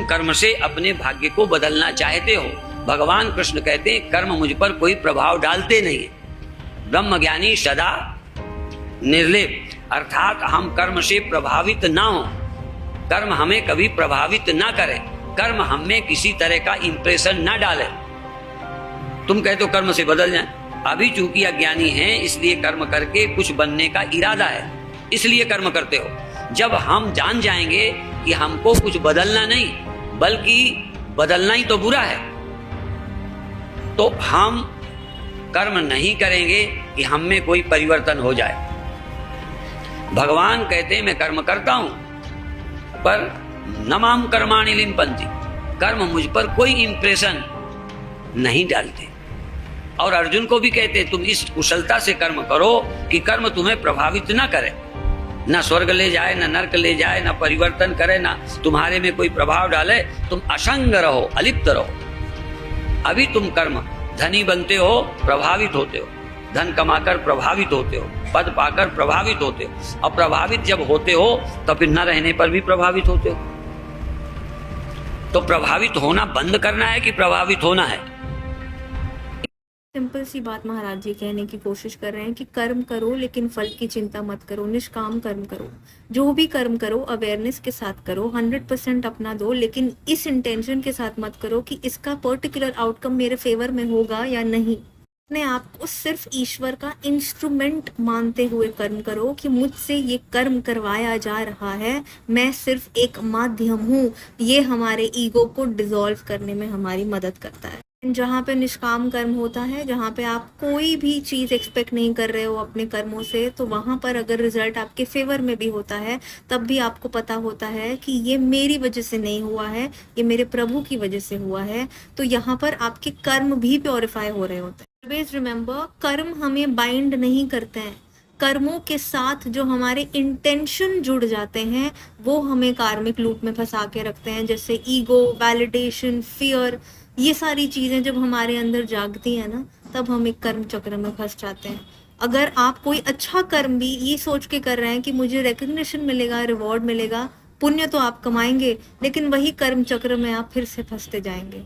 कर्म से अपने भाग्य को बदलना चाहते हो। भगवान कृष्ण कहते हैं कर्म मुझ पर कोई प्रभाव डालते नहीं है। ब्रह्मज्ञानी सदा निर्लेप, अर्थात हम कर्म से प्रभावित ना हो, कर्म हमें कभी प्रभावित ना करे, कर्म हमें किसी तरह का इंप्रेशन ना डाले। तुम कहते हो कर्म से बदल जाए, अभी चूंकि अज्ञानी हैं इसलिए कर्म करके कुछ बनने का इरादा है, इसलिए कर्म करते हो। जब हम जान जाएंगे कि हमको कुछ बदलना नहीं बल्कि बदलना ही तो बुरा है, तो हम कर्म नहीं करेंगे कि हम में कोई परिवर्तन हो जाए। भगवान कहते हैं मैं कर्म करता हूं पर न माम कर्माणि लिम्पन्ति, कर्म मुझ पर कोई इंप्रेशन नहीं डालते। और अर्जुन को भी कहते तुम इस कुशलता से कर्म करो कि कर्म तुम्हें प्रभावित ना करे, न स्वर्ग ले जाए, न नरक ले जाए, न परिवर्तन करे, न तुम्हारे में कोई प्रभाव डाले। तुम असंग रहो, अलिप्त रहो। अभी तुम कर्म धनी बनते हो, प्रभावित होते हो, धन कमाकर प्रभावित होते हो, पद पाकर प्रभावित होते हो, और प्रभावित जब होते हो तो फिर न रहने पर भी प्रभावित होते हो। तो प्रभावित होना बंद करना है कि प्रभावित होना है? सिंपल सी बात महाराज जी कहने की कोशिश कर रहे हैं कि कर्म करो लेकिन फल की चिंता मत करो, निष्काम कर्म करो। जो भी कर्म करो अवेयरनेस के साथ करो, 100% अपना दो, लेकिन इस इंटेंशन के साथ मत करो कि इसका पर्टिकुलर आउटकम मेरे फेवर में होगा या नहीं। अपने आप को सिर्फ ईश्वर का इंस्ट्रूमेंट मानते हुए कर्म करो कि मुझसे ये कर्म करवाया जा रहा है, मैं सिर्फ एक माध्यम हूँ। ये हमारे ईगो को डिसॉल्व करने में हमारी मदद करता है। जहाँ पे निष्काम कर्म होता है, जहाँ पे आप कोई भी चीज़ एक्सपेक्ट नहीं कर रहे हो अपने कर्मों से, तो वहाँ पर अगर रिजल्ट आपके फेवर में भी होता है तब भी आपको पता होता है कि ये मेरी वजह से नहीं हुआ है, ये मेरे प्रभु की वजह से हुआ है। तो यहाँ पर आपके कर्म भी प्योरीफाई हो रहे होते हैं। ऑलवेज रिमेंबर, कर्म हमें बाइंड नहीं करते हैं। कर्मों के साथ जो हमारे इंटेंशन जुड़ जाते हैं वो हमें कार्मिक लूप में फंसा के रखते हैं, जैसे ईगो, वैलिडेशन, फियर। ये सारी चीजें जब हमारे अंदर जागती है ना, तब हम एक कर्म चक्र में फंस जाते हैं। अगर आप कोई अच्छा कर्म भी ये सोच के कर रहे हैं कि मुझे रिकग्निशन मिलेगा, रिवॉर्ड मिलेगा, पुण्य तो आप कमाएंगे, लेकिन वही कर्म चक्र में आप फिर से फंसते जाएंगे।